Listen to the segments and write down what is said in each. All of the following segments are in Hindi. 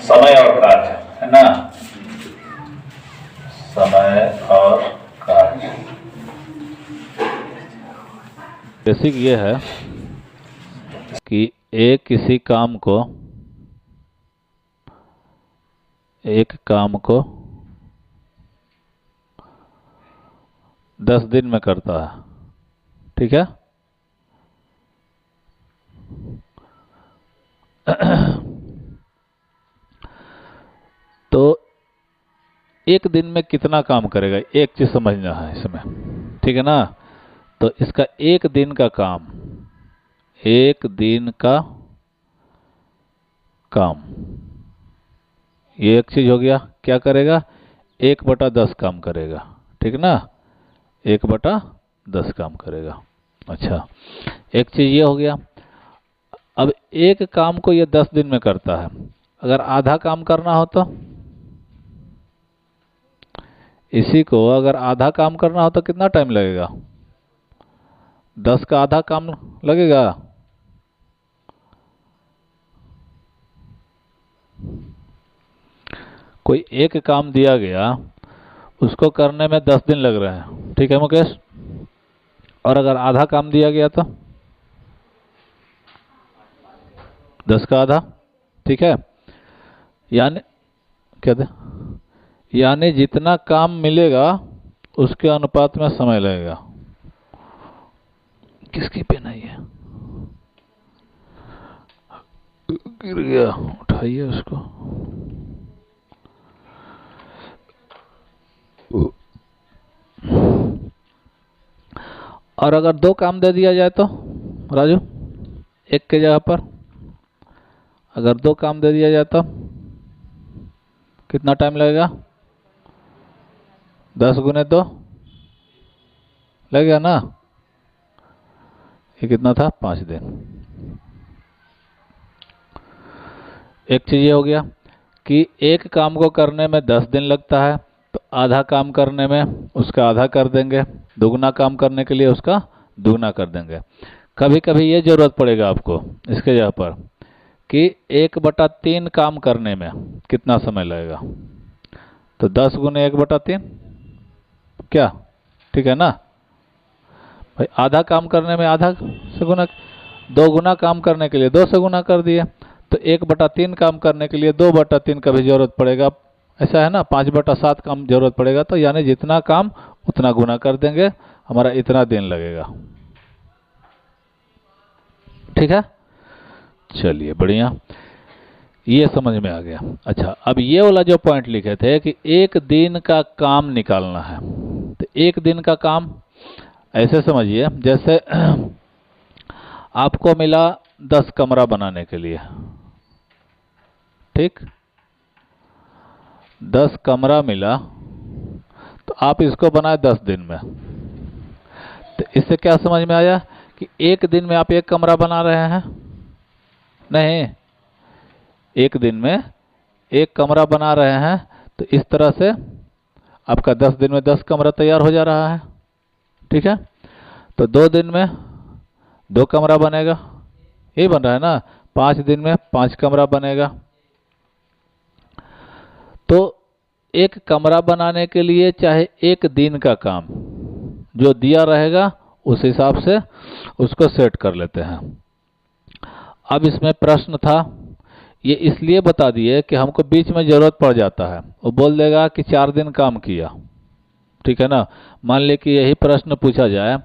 समय और कार्य, है ना, समय और कार्य। बेसिक ये है कि एक काम को 10 दिन में करता है, ठीक है। तो एक दिन में कितना काम करेगा, एक चीज समझना है इसमें, ठीक है ना। तो इसका एक दिन का काम, ये एक चीज हो गया। क्या करेगा? 1/10 काम करेगा, ठीक ना। 1/10 काम करेगा। अच्छा, एक चीज ये हो गया। अब एक काम को ये 10 दिन में करता है। अगर आधा काम करना हो तो इसी को अगर आधा काम करना हो तो कितना टाइम लगेगा? 10 का आधा काम लगेगा। कोई एक काम दिया गया, उसको करने में 10 दिन लग रहे हैं, ठीक है मुकेश। और अगर आधा काम दिया गया तो 10 का आधा, ठीक है। यानी क्या थे, यानी जितना काम मिलेगा उसके अनुपात में समय लगेगा। किसकी पेन है ये? गिर गया, उठाइए उसको। और अगर 2 काम दे दिया जाए तो राजू, एक के जगह पर अगर 2 काम दे दिया जाए तो कितना टाइम लगेगा? 10 गुने 2 लगेगा ना। ये कितना था? 5 दिन। एक चीज ये हो गया कि एक काम को करने में 10 दिन लगता है, तो आधा काम करने में उसका आधा कर देंगे, दुगना काम करने के लिए उसका दुगना कर देंगे। कभी कभी ये जरूरत पड़ेगा आपको इसके जगह पर कि 1/3 काम करने में कितना समय लगेगा, तो 10 गुने 1/3 क्या, ठीक है ना भाई। आधा काम करने में आधा से गुना, 2 गुना काम करने के लिए 2 से गुना कर दिए, तो 1/3 काम करने के लिए 2/3 का भी जरूरत पड़ेगा। ऐसा है ना, 5/7 काम जरूरत पड़ेगा। तो यानी जितना काम उतना गुना कर देंगे, हमारा इतना दिन लगेगा, ठीक है। चलिए बढ़िया, ये समझ में आ गया। अच्छा, अब ये वाला जो पॉइंट लिखे थे कि एक दिन का काम निकालना है, तो एक दिन का काम ऐसे समझिए जैसे आपको मिला 10 कमरा बनाने के लिए, ठीक। 10 कमरा मिला, तो आप इसको बनाए 10 दिन में। तो इससे क्या समझ में आया कि एक दिन में आप एक कमरा बना रहे हैं? नहीं, एक दिन में एक कमरा बना रहे हैं। तो इस तरह से आपका 10 दिन में 10 कमरा तैयार हो जा रहा है, ठीक है। तो 2 दिन में 2 कमरा बनेगा, यही बन रहा है ना। 5 दिन में 5 कमरा बनेगा। तो एक कमरा बनाने के लिए चाहे एक दिन का काम जो दिया रहेगा उस हिसाब से उसको सेट कर लेते हैं। अब इसमें प्रश्न था, ये इसलिए बता दिए कि हमको बीच में जरूरत पड़ जाता है। वो बोल देगा कि 4 दिन काम किया, ठीक है ना। मान ले कि यही प्रश्न पूछा जाए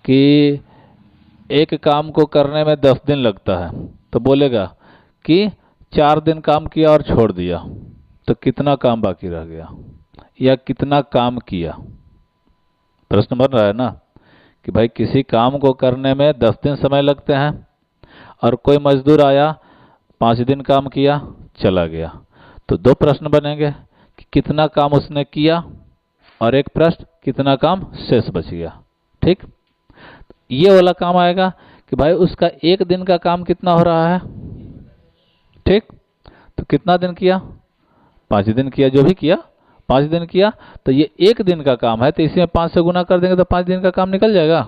कि एक काम को करने में 10 दिन लगता है, तो बोलेगा कि 4 दिन काम किया और छोड़ दिया, तो कितना काम बाकी रह गया या कितना काम किया। प्रश्न बन रहा है ना कि भाई किसी काम को करने में 10 दिन समय लगते हैं और कोई मजदूर आया 5 दिन काम किया चला गया, तो 2 प्रश्न बनेंगे कि कितना काम उसने किया और एक प्रश्न कितना काम शेष बच गया, ठीक। ये वाला काम आएगा कि भाई उसका एक दिन का काम कितना हो रहा है, ठीक। तो कितना दिन किया? 5 दिन किया, जो भी किया 5 दिन किया। तो ये एक दिन का काम है, तो इसी में 5 से गुना कर देंगे तो 5 दिन का काम निकल जाएगा।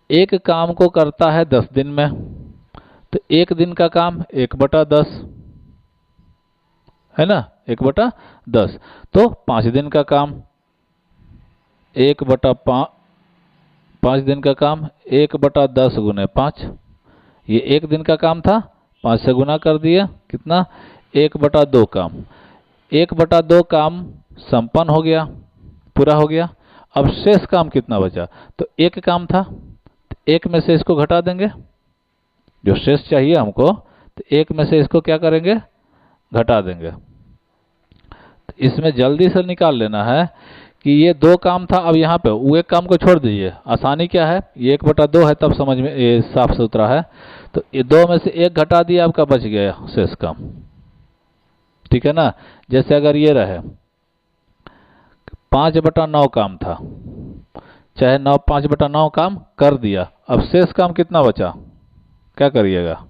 एक काम को करता है 10 दिन में, तो एक दिन का काम 1/10, है ना, 1/10। तो 5 दिन का काम 5 दिन का काम 1/10 गुने 5, ये 1 दिन का काम था, 5 से गुना कर दिया, कितना 1/2 काम। 1/2 काम संपन्न हो गया, पूरा हो गया। अब शेष काम कितना बचा, तो 1 काम था, तो 1 में से इसको घटा देंगे, जो शेष चाहिए हमको, तो 1 में से इसको क्या करेंगे, घटा देंगे। तो इसमें जल्दी से निकाल लेना है कि ये 2 काम था, अब यहाँ पे वो 1 काम को छोड़ दीजिए। आसानी क्या है, ये 1/2 है, तब समझ में ये साफ सुथरा है। तो ये 2 में से 1 घटा दिया, आपका बच गया शेष काम, ठीक है ना। जैसे अगर ये रहे 5/9 काम था, चाहे 5/9 काम कर दिया, अब शेष काम कितना बचा, क्या करिएगा,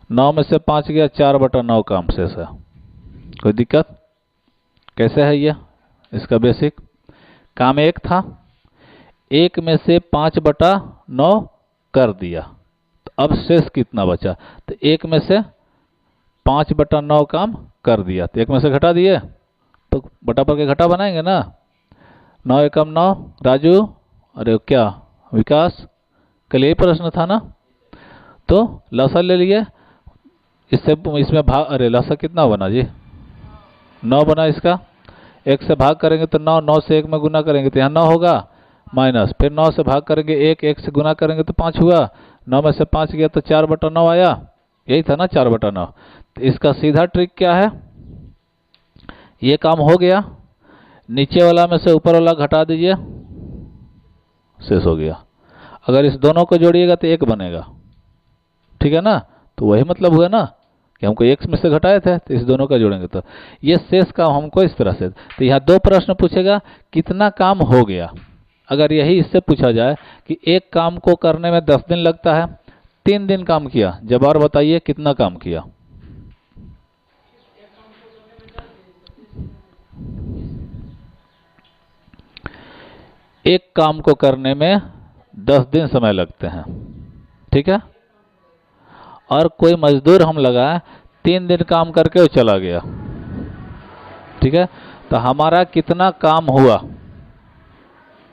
9 में से 5 गया, 4/9 काम शेष है। कोई दिक्कत, कैसे है ये, इसका बेसिक काम 1 था, 1 में से 5/9 कर दिया, तो अब शेष कितना बचा, तो 1 में से 5/9 काम कर दिया, तो 1 में से घटा दिए, तो बटा पर के घटा बनाएंगे ना। 9 एकम 9, राजू, अरे क्या विकास, कल यही प्रश्न था ना। तो लसा ले लिए, इसमें भाग, अरे लसा कितना बना जी, 9 बना, इसका 1 से भाग करेंगे तो 9, 9 से 1 में गुना करेंगे तो यहाँ 9 होगा, माइनस, फिर 9 से भाग करेंगे 1, 1 से गुना करेंगे तो 5 हुआ, 9 में से 5 गया तो 4/9 आया, यही था ना 4/9। तो इसका सीधा ट्रिक क्या है, ये काम हो गया, नीचे वाला में से ऊपर वाला घटा दीजिए, शेष हो गया। अगर इस दोनों को जोड़िएगा तो 1 बनेगा, ठीक है ना। तो वही मतलब हुआ ना कि हमको 1 में से घटाए थे, तो इस दोनों का जोड़ेंगे तो ये शेष काम हमको इस तरह से। तो यहाँ 2 प्रश्न पूछेगा, कितना काम हो गया। अगर यही इससे पूछा जाए कि एक काम को करने में 10 दिन लगता है, 3 दिन काम किया, जब और बताइए कितना काम किया। एक काम को करने में 10 दिन समय लगते हैं, ठीक है। और कोई मजदूर हम लगाए, 3 दिन काम करके वो चला गया, ठीक है। तो हमारा कितना काम हुआ,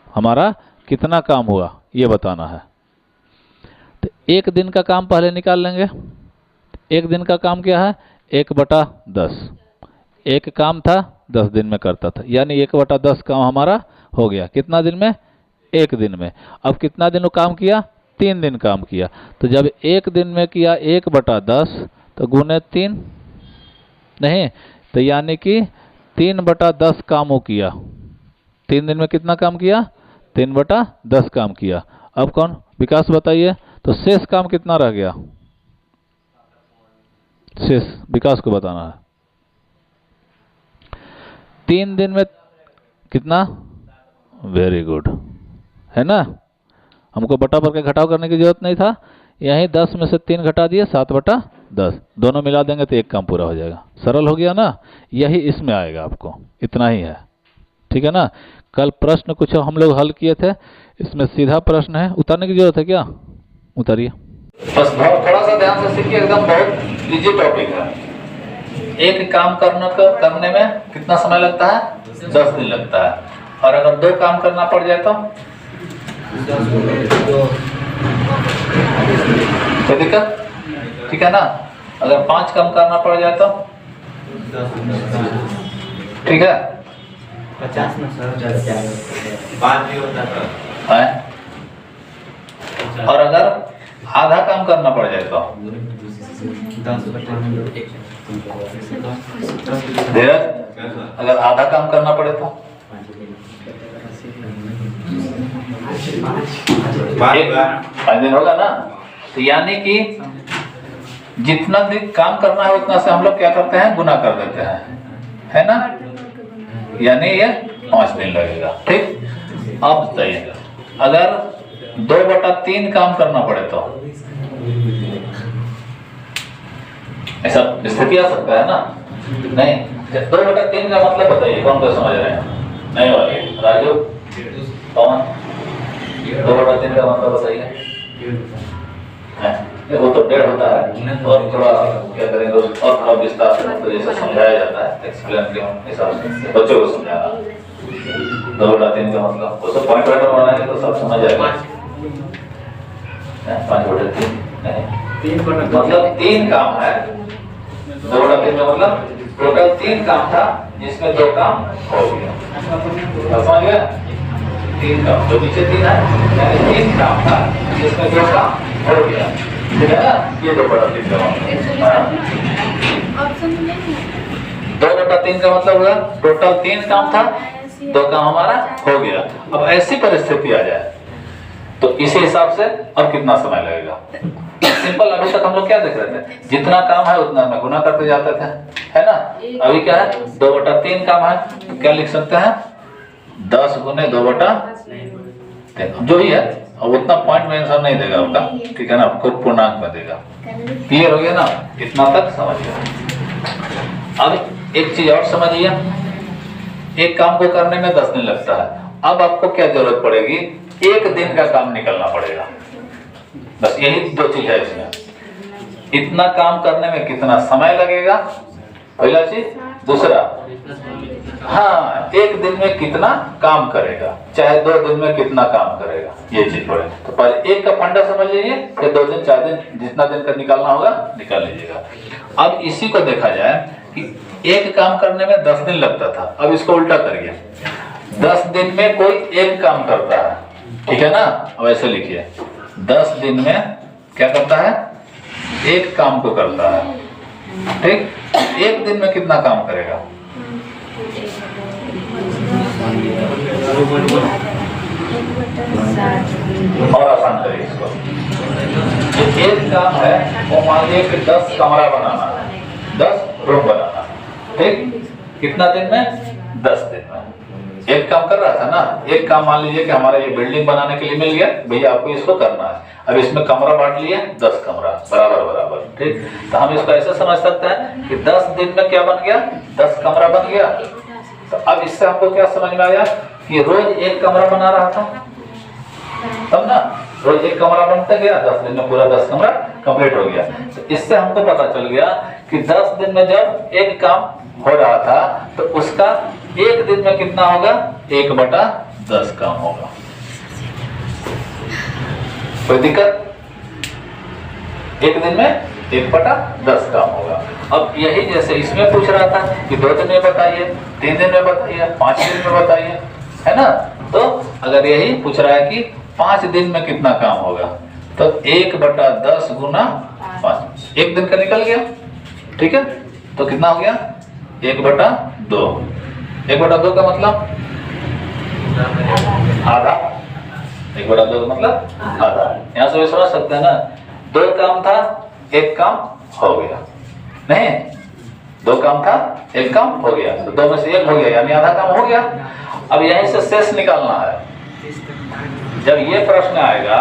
हमारा कितना काम हुआ ये बताना है। तो 1 दिन का काम पहले निकाल लेंगे। 1 दिन का काम क्या है, 1/10। 1 काम था, 10 दिन में करता था, यानी 1/10 काम हमारा हो गया, कितना दिन में, 1 दिन में। अब कितना दिन वो काम किया, 3 दिन काम किया। तो जब 1 दिन में किया 1/10, तो गुने 3 नहीं, तो यानी कि 3/10 काम वो किया। 3 दिन में कितना काम किया, 3/10 काम किया। अब कौन, विकास बताइए, तो शेष काम कितना रह गया, शेष विकास को बताना है। 3 दिन में कितना, वेरी गुड, है ना। हमको बटा पर के घटाव करने की जरूरत नहीं था, यहीं 10 में से 3 घटा दिए, 7/10, दोनों मिला देंगे तो 1 काम पूरा हो जाएगा। सरल हो गया ना, यही इसमें आएगा, आपको इतना ही है, ठीक है ना। कल प्रश्न कुछ हम लोग हल किए थे, इसमें सीधा प्रश्न है, उतारने की जरूरत है क्या, उतारिए। बस थोड़ा सा ध्यान से सीखिए, एकदम बहुत इजी टॉपिक है। एक काम करने में कितना समय लगता है, 10 दिन लगता है। और अगर 2 काम करना पड़ जाए तो कोई दिक्कत, ठीक है ना। अगर 5 काम करना पड़ जाए तो ठीक है, 50 में सर बात भी होता है। और अगर आधा काम करना पड़ जाए तो धीरज, अगर आधा काम करना पड़े तो 5 दिन होगा ना। तो यानी कि जितना दिन काम करना है उतना से हम लोग क्या करते हैं, गुना कर देते हैं, है ना। यानी ये 5 दिन लगेगा, ठीक। अब बताइए, अगर 2/3 काम करना पड़े तो ऐसा स्थिति आ सकता है ना। नहीं, 2/3 का मतलब बताइए, कौन को समझ रहे हैं, नहीं वाले राजू, कौन 2/3 का मतलब बताइए। वो तो डेढ़ होता है और थोड़ा क्या करेंगे और थोड़ा विस्तार से तो जैसे समझाया जाता है एक्सप्लेन के हिसाब से बच्चों को समझाना 2/3 का मतलब वो सब पॉइंट वाइट बनाएंगे तो सब समझ आएगा। 5/3 नहीं 3 मतलब 3 काम है 2/3 का मतलब टोटल 3 काम था जिसमें 2 काम हो गया। समझ गया 3 काम जो नीचे 3 है यानी 3 काम था जिसमें 2 काम हो गया। ठीक है ना ये 2/3 का ऑप्शन में नहीं 2/3 का मतलब हुआ टोटल 3 काम था 2 काम हमारा हो गया। अब ऐसी परिस्थिति आ जाए तो इसी हिसाब से अब कितना समय लगेगा। सिंपल अभी तक हम लोग क्या देख रहे थे जितना काम है उतना में गुना करते जाते थे है ना। अभी क्या है 2/3 काम है तो क्या लिख सकते हैं 10 गुने 2/3 जो ही है। अब उतना पॉइंट में आंसर नहीं देगा आपका ठीक है ना आपको पूर्णांक में देगा। क्लियर हो गया ना इतना तक समझ गया। अब एक चीज और समझिए एक काम को करने में 10 दिन लगता है। अब आपको क्या जरूरत पड़ेगी 1 दिन का काम निकलना पड़ेगा। बस यही 2 चीज है इसमें इतना काम करने में कितना समय लगेगा पहला चीज। दूसरा हाँ 1 दिन में कितना काम करेगा चाहे 2 दिन में कितना काम करेगा ये चीज पड़े। तो पहले 1 का फंडा समझ लीजिए फिर 2 दिन 4 दिन जितना दिन का निकालना होगा निकाल लीजिएगा। अब इसी को देखा जाए कि 1 काम करने में 10 दिन लगता था। अब इसको उल्टा करिए 10 दिन में कोई 1 काम करता है ठीक है ना। अब ऐसे लिखिए 10 दिन में क्या करता है 1 काम को करता है ठीक। 1 दिन में कितना काम करेगा और आसान करिए इसको। जो 1 काम है वो मान लीजिए कि 10 कमरा बनाना है 10 रूम बनाना ठीक। कितना दिन में 10 दिन में 1 काम कर रहा था ना। 1 काम मान लीजिए कि हमारा ये बिल्डिंग बनाने के लिए मिल गया भैया आपको इसको करना है। अब इसमें कमरा बांट लिए 10 कमरा बराबर ठीक। तो हम इसको ऐसे समझ सकते हैं कि 10 दिन में क्या बन गया 10 कमरा बन गया। तो अब इससे हमको क्या समझ में आया कि रोज 1 कमरा बना रहा था तब ना रोज 1 कमरा बनता गया 10 दिन में पूरा 10 कमरा कंप्लीट हो गया। तो इससे हमको पता चल गया कि 10 दिन में जब 1 काम हो रहा था तो उसका 1 दिन में कितना होगा 1/10 काम होगा। कोई दिक्कत 1 दिन में 1/10 काम होगा। अब यही जैसे इसमें पूछ रहा था कि 2 दिन में बताइए 3 दिन में बताइए 5 दिन में बताइए है ना। तो अगर यही पूछ रहा है कि 5 दिन में कितना काम होगा तो 1/10 गुना 5 1 दिन का निकल गया ठीक है। तो कितना हो गया 1/2 1/2 का मतलब आधा 1/2 का मतलब आधा। यहाँ से समझ सकते हैं ना 2 काम था 1 काम हो गया नहीं 2 काम था 1 काम हो गया तो 2 में से 1 हो गया यानी आधा काम हो गया। अब यहीं से शेष निकालना है। जब ये प्रश्न आएगा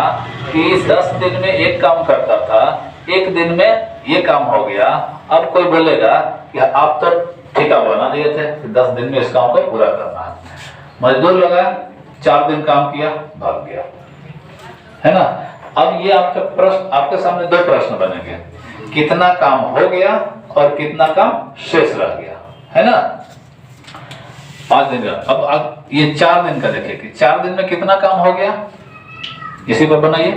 कि 10 दिन में 1 काम करता था 1 दिन में ये काम हो गया। अब कोई बोलेगा कि आप तो ठेका बना दिए थे 10 दिन में इस काम को पूरा करना है। मजदूर लगा 4 दिन काम किया भाग गया है ना। अब ये आपके प्रश्न आपके सामने 2 प्रश्न बनेंगे कितना काम हो गया और कितना काम शेष रह गया है ना। 5 दिन का अब ये 4 दिन का देखिए कि 4 दिन में कितना काम हो गया इसी पर बनाइए।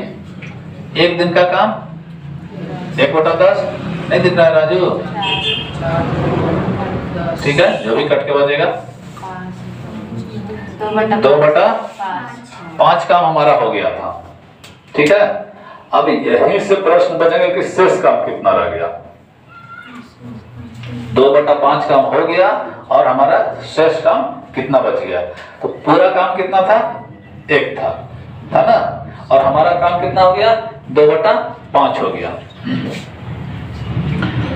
1 दिन का काम 1/10 नहीं दिख रहा है राजू ठीक है जो भी कट के बजेगा 2/5 काम हमारा हो गया था ठीक है। अब यहीं से प्रश्न बनेगा कि शेष काम कितना रह गया। 2/5 काम हो गया और हमारा शेष काम कितना बच गया। तो पूरा काम कितना था 1 था ना और हमारा काम कितना हो गया 2/5 हो गया।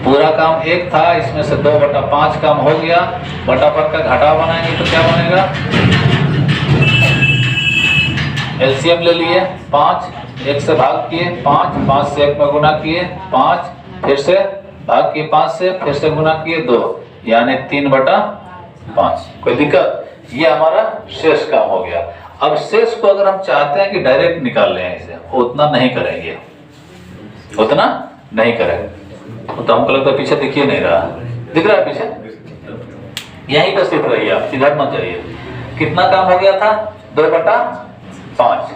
पूरा काम 1 था इसमें से 2/5 काम हो गया। बटापर का घटा बनाएंगे तो क्या बनेगा एलसीएम ले लिए 5 1 से भाग किए 5 से 1 में गुना किए 5 फिर से भाग किए 5 से फिर से गुना किए 2 यानी 3/5। कोई दिक्कत ये हमारा शेष काम हो गया। अब शेष को अगर हम चाहते हैं कि डायरेक्ट निकाल लें इसे उतना नहीं करेंगे उतना नहीं करेगा। तो हमको लगता है पीछे दिख ही नहीं रहा, दिख रहा है पीछे, यहीं पर स्थित रहिए आप, इधर मत जाइए। कितना काम हो गया था? 2/5।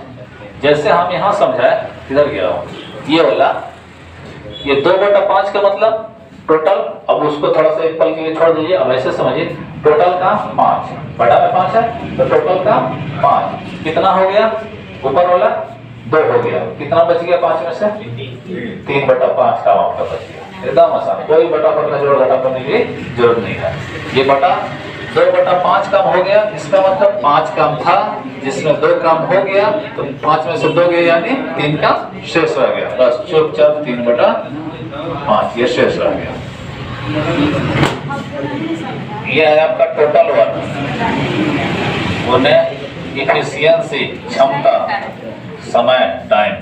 जैसे हम यहाँ समझाए, इधर गया हूँ, ये वाला, ये 2/5 का मतलब टोटल, अब उसको थोड़ा सा एक पल के लिए छोड़ दीजिए, अब ऐसे समझिए, टोटल काम 5, बटा में 5 है तो टोटल काम 5, कितना हो गया? ऊपर वाला 2 हो गया, कितना बच गया 5 में से? 3/5 काम आपका बच गया। एकदम आसान, कोई बटा पर जोड़ घटा करने की जरूरत नहीं है। ये बटा 2/5 काम हो गया, इसका मतलब 5 काम था जिसमें 2 काम हो गया, तो 5 में से 2 गए यानी 3 का शेष रह गया, बस चुपचाप 3/5 ये शेष रह गया। ये है आपका टोटल वर्क, उन्हें इफिशियंसी, क्षमता, समय, टाइम,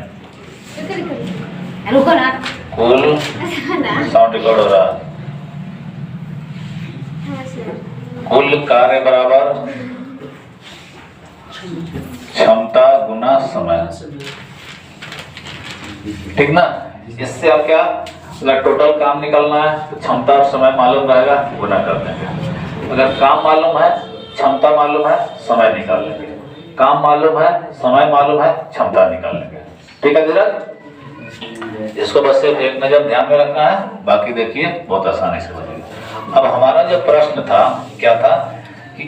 कुल साउंड रिकॉर्ड हो रहा है, कुल कार्य बराबर क्षमता गुना समय, ठीक ना? इससे आप क्या, अगर टोटल काम निकलना है तो क्षमता और समय मालूम रहेगा, गुना कर देंगे। अगर काम मालूम है, क्षमता मालूम है, समय निकाल लेंगे, काम मालूम है, समय मालूम है, क्षमता निकाल लेंगे। ठीक है धीरज, इसको बस सिर्फ एक नजर ध्यान में रखना है, बाकी देखिए बहुत आसानी से बनेगा। अब हमारा जो प्रश्न था क्या था कि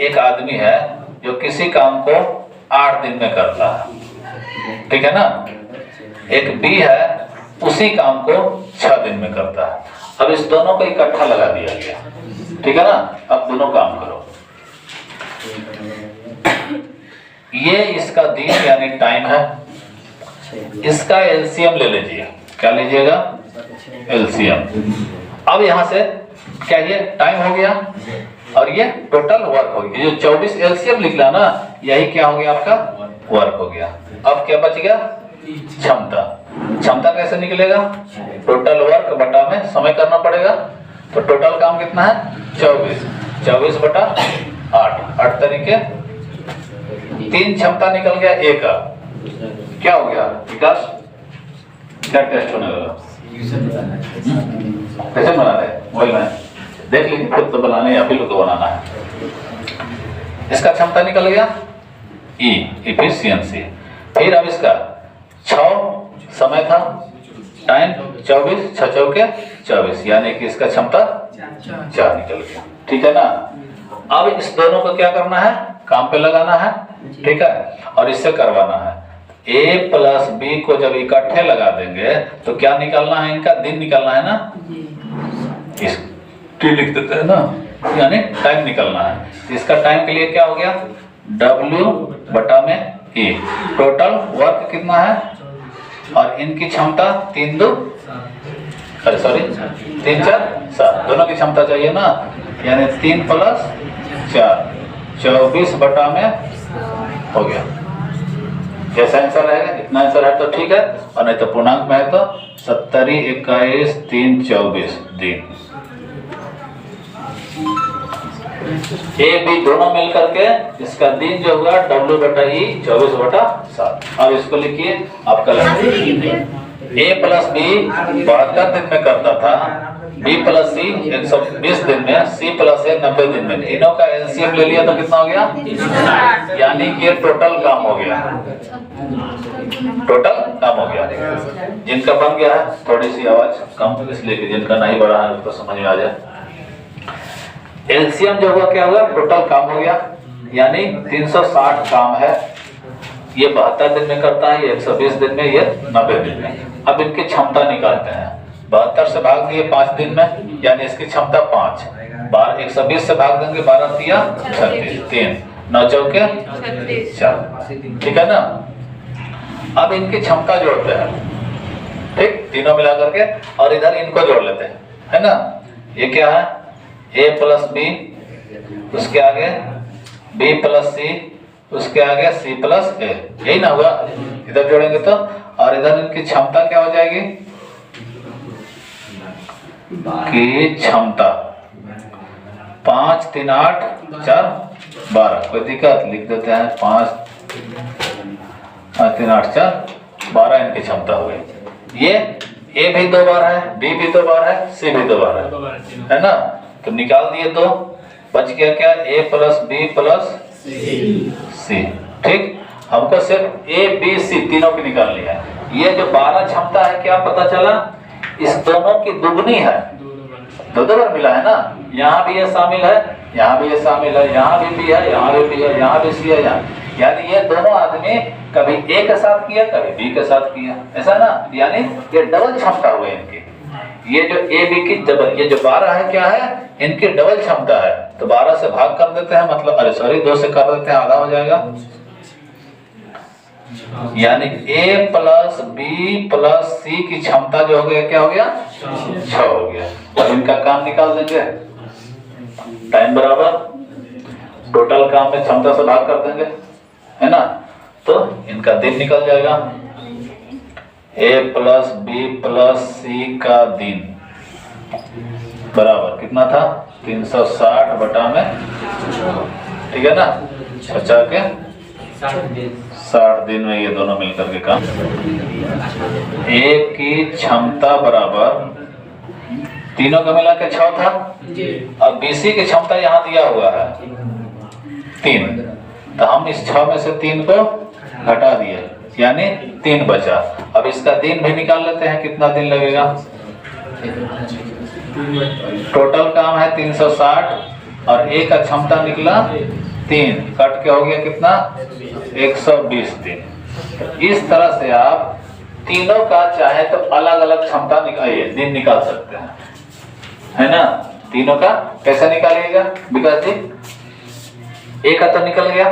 एक आदमी है जो किसी काम को 8 दिन में करता है, ठीक है ना? एक बी है उसी काम को 6 दिन में करता है। अब इस दोनों को इकट्ठा लगा दिया गया, ठीक है ना? अब दोनों काम करो। ये इसका दिन यानी टाइम है, इसका एलसीएम ले लीजिए। क्या लीजिएगा? एलसीएम। अब यहां से क्या, ये टाइम हो गया और ये टोटल वर्क हो गया। जो 24 एलसीएम निकला ना, यही क्या हो गया? आपका वर्क हो गया। अब क्या बच गया? क्षमता। क्षमता कैसे निकलेगा? टोटल वर्क बटा में समय करना पड़ेगा। तो टोटल काम कितना है? 24/8, 8 तरीके 3 क्षमता निकल गया। एक का क्या हो गया विकास? क्या टेस्ट होने लगा? कैसे बना रहे? मोबाइल में देख लीजिए, खुद तो बनाने या फिर तो बनाना है। इसका क्षमता निकल गया ई, इफिशियंसी। फिर अब इसका 6 समय था, टाइम 24, 6 चौके 24, यानी कि इसका क्षमता 4 निकल गया। ठीक है ना? अब इस दोनों को क्या करना है? काम पे लगाना है, ठीक है? और इससे करवाना है। A प्लस B को जब इकट्ठे लगा देंगे तो क्या निकलना है? इनका दिन निकलना है ना, इस टी लिख देते हैं ना, यानी टाइम निकलना है। इसका टाइम के लिए क्या हो गया? W बटा में E। टोटल वर्क कितना है? और इनकी क्षमता 3 4 7, दोनों की क्षमता चाहिए ना, यानी 3 + 4 24 बटा में हो गया। जैसा आंसर रहेगा, इतना आंसर है तो ठीक है, और नहीं तो पूर्णांक में है तो 70, 21, 3, 24 दिन। ए बी दोनों मिलकर के इसका दिन जो हुआ W/E 24/7। अब इसको लिखिए, आपका A + B 72 दिन में करता था, B + C 120 दिन में, C + A 90 दिन में। तीनों का एलसीएम ले लिया तो कितना हो गया? 60। यानी कि टोटल काम हो गया, टोटल काम हो गया। जिनका बन गया है, थोड़ी सी आवाज कम इसलिए कि जिनका नहीं बढ़ा है उसको समझ में आ जाए। एलसीएम जो हुआ क्या हुआ? टोटल काम हो गया, यानी 360 काम है। ये 72 दिन में करता है, ये 120 दिन में, ये 90 दिन में। अब इनकी क्षमता निकालते हैं। 72 से भाग दिए 5 दिन में, यानी इसकी क्षमता 5। 120 से भाग देंगे 12 × 36, 3 9 चौके 4, ठीक है ना? अब इनकी क्षमता जोड़ते हैं, ठीक, तीनों मिला करके, और इधर इनको जोड़ लेते हैं, है ना? ये क्या है? A + B, उसके आगे B + C, उसके आगे C + A, यही ना हुआ? इधर जोड़ेंगे तो, और इधर इनकी क्षमता क्या हो जाएगी? की क्षमता 5 3 8 4 12। कोई दिक्कत? लिख देते हैं 5 3 8 4 12 इनकी क्षमता हो गई। ये ए भी 2 बार है, बी भी 2 बार है, सी भी 2 बार है ना। तो निकाल दिए तो बच गया क्या, ए प्लस बी प्लस सी। ठीक, हमको सिर्फ ए बी सी तीनों की निकालनी है। ये जो 12 क्षमता है क्या पता चला, इस दोनों की दुगनी है, 2 बार मिला है ना। यहाँ भी ये शामिल है, यहाँ भी ये शामिल है, यहाँ भी बी है, यहाँ भी बी है, यहाँ भी सी है, यहाँ। यानी ये दोनों आदमी कभी ए के साथ किया, कभी बी के साथ किया, ऐसा ना। यानी ये डबल क्षमता हुई इनकी। ये जो ए बी की डबल, ये जो 12 है क्या है, इनकी डबल क्षमता है। तो 12 से भाग कर देते हैं, मतलब अरे सॉरी 2 से कर देते हैं, आधा हो जाएगा। यानी ए प्लस बी प्लस सी की क्षमता जो हो गया क्या हो गया, 6 हो गया। और इनका काम निकाल देंगे, टाइम बराबर टोटल काम में क्षमता से भाग कर देंगे, है ना। तो इनका दिन निकल जाएगा, ए प्लस बी प्लस सी का दिन बराबर कितना था, 360 बटा में, ठीक है ना, 50 के 60 दिन में ये दोनों मिलकर के काम। ए की क्षमता बराबर तीनों का मिला के 6 था। अब बीसी की क्षमता यहाँ दिया हुआ है 3, तो हम इस 6 में से 3 को घटा दिए, यानी 3 बचा। अब इसका दिन भी निकाल लेते हैं, कितना दिन लगेगा। टोटल काम है 360 और ए का क्षमता निकला 3, कट के हो गया कितना, 120 दिन। तो इस तरह से आप तीनों का चाहे तो अलग अलग क्षमता निकालिए, दिन निकाल सकते हैं, है ना। तीनों का कैसे निकालिएगा विकास जी, ए का तो निकल गया,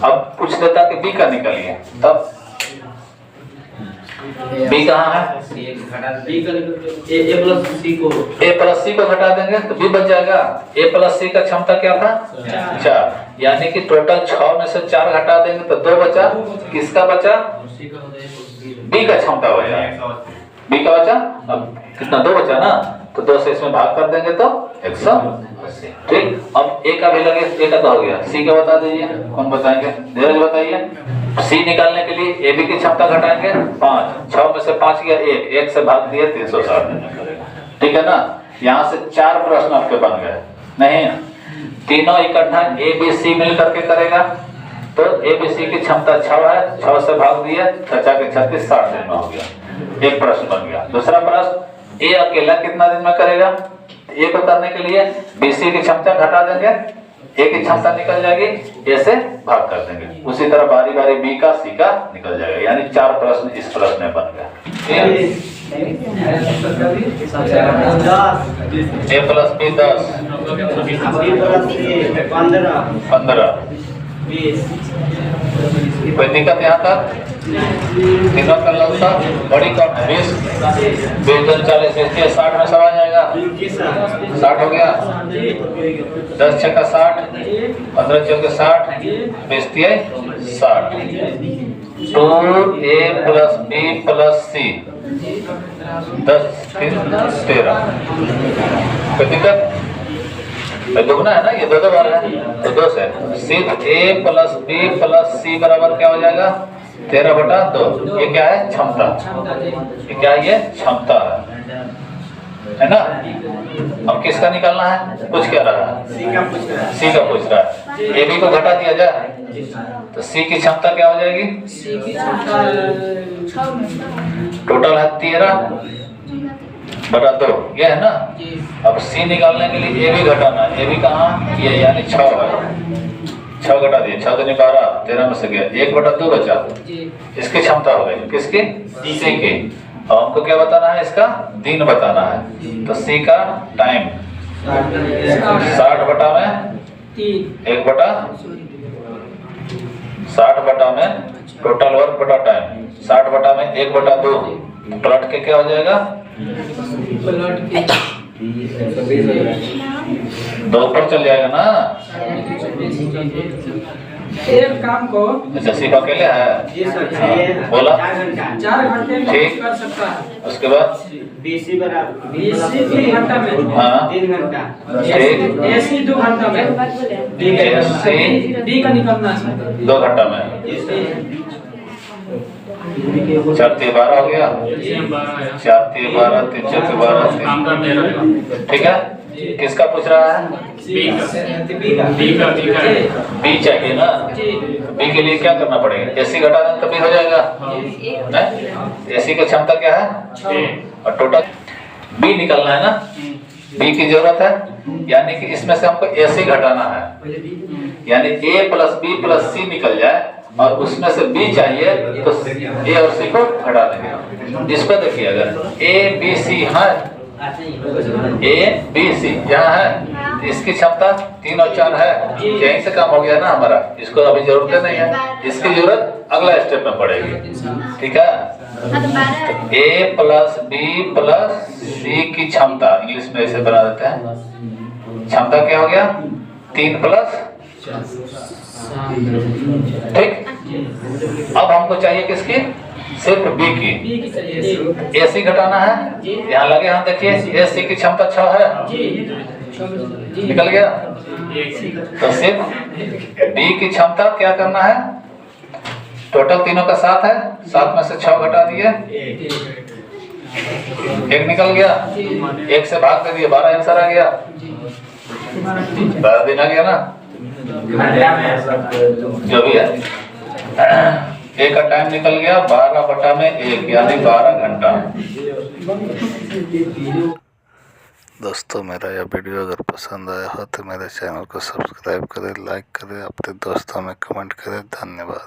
अब पूछ देता कि बी का निकलिए, तब बी कहाँ है, ए प्लस सी को घटा देंगे तो बी बच जाएगा। ए प्लस सी का क्षमता क्या था, 4, यानी कि टोटल 6 में से 4 घटा देंगे तो 2 बचा। किसका बचा, बी का क्षमता बचा, बी का बचा। अब कितना, 2 बचा ना, तो 2 से इसमें भाग कर देंगे तो 180। ठीक, अब ए का भी लगे, ए का तो हो गया, सी का बता दीजिए, कौन बताएंगे, धीरज बताइए। सी निकालने के लिए ए बी की क्षमता घटाएंगे 5, 6 में से 5 गया 1 से भाग दिए 360 दिन में करेगा, ठीक है ना। यहाँ से 4 प्रश्न आपके बन गए, नहीं तीनों इकट्ठा ए बी सी मिल करके करेगा, तो ए बी सी की क्षमता 6 है, 6 से भाग दिए 50 के 36 60 दिन में हो गया, एक प्रश्न बन गया। दूसरा प्रश्न, ए अकेला कितना दिन में करेगा, ए को करने के लिए बी सी की क्षमता घटा देंगे, ए की क्षमता निकल जाएगी, ए से भाग कर देंगे, उसी तरह बारी बारी बी का सी का निकल जाएगा, यानी 4 प्रश्न इस प्रश्न में बन गया। ए प्लस बी 10, 15, कोई दिक्कत यहाँ तक, तीनों का लगता बड़ी कम है, 20 2 40 इसलिए 60 में सब आ जाएगा, 60 हो गया, 10 6 का 60, 15 6 के 60, 20 60, 2a plus b plus c 10 3 13। कोई दिक्कत, दुगना है ना, ये 2 बार है तो 2 से सिर्फ a plus b plus c बराबर क्या हो जाएगा, 13 बटा 2। ये क्या है, क्षमता, ये क्या है, ये क्षमता है ना। अब किसका निकालना है, कुछ क्या रहा है, सी का पूछ रहा है। ए बी को घटा दिया जाए तो सी की क्षमता क्या हो जाएगी, टोटल है 13 बटा 2, ये है ना। अब सी निकालने के लिए ए भी घटाना है, ए भी कहाँ, ये यानी 6 है, 6 घटा दिए, 6 दूनी 12, 13 में से गया 1 बटा 2 बचा, इसकी क्षमता हो गई, किसकी, सी की। और हमको क्या बताना है, इसका दिन बताना है, तो सी का टाइम 60 बटा में 1 बटा 60 बटा में टोटल वर्क बटा टाइम, 60 बटा में 1 बटा 2, पलट के क्या हो जाएगा, 2 ऊपर चल जाएगा ना। एक काम को अच्छा सिर्फ अकेले है, बोला 4 घंटे में ठीक। कर सकता है, उसके बाद बीसी बराबर 3 घंटा में, हाँ 3 घंटा, ठीक, एसी 2 घंटा में, एसी डी का निकलना है 2 घंटा में, 4 3 12 हो गया, 4 3 12, 3 4 12, ठीक है। किसका पूछ रहा है? बी चाहिए ना, बी के लिए क्या करना पड़ेगा? एसी घटा दें तो बी हो जाएगा। एसी की क्षमता क्या है? और टोटल बी निकलना है ना, बी की जरूरत है, यानी कि इसमें से हमको एसी घटाना है, यानी ए प्लस बी प्लस सी निकल जाए और उसमें से बी चाहिए तो ए और सी को घटा देंगे। इसको देखिए, अगर ए बी सी है, ए बी सी यहाँ है, इसकी क्षमता 3 और 4 है, यहीं से काम हो गया ना हमारा, इसको अभी जरूरत नहीं है, इसकी जरूरत अगला स्टेप में पड़ेगी, ठीक है। तो ए प्लस बी प्लस सी की क्षमता, इंग्लिश में ऐसे बना देते हैं, क्षमता क्या हो गया? 3 प्लस, ठीक। अब हमको चाहिए किसकी? सिर्फ बी की। एसी घटाना है, यहाँ लगे हाथ देखिए, एसी की क्षमता 6 है, निकल गया। तो सिर्फ बी की क्षमता क्या करना है? टोटल तीनों का 7 है, 7 में से 6 घटा दिए, 1 निकल गया, 1 से भाग दे दिए, 12 आंसर आ गया, 12 दिन आ गया ना, जो भी है। एक का टाइम निकल गया 12/1 यानी 12 घंटा। दोस्तों, मेरा यह वीडियो अगर पसंद आया हो तो मेरे चैनल को सब्सक्राइब करें, लाइक करें, अपने दोस्तों में कमेंट करें। धन्यवाद।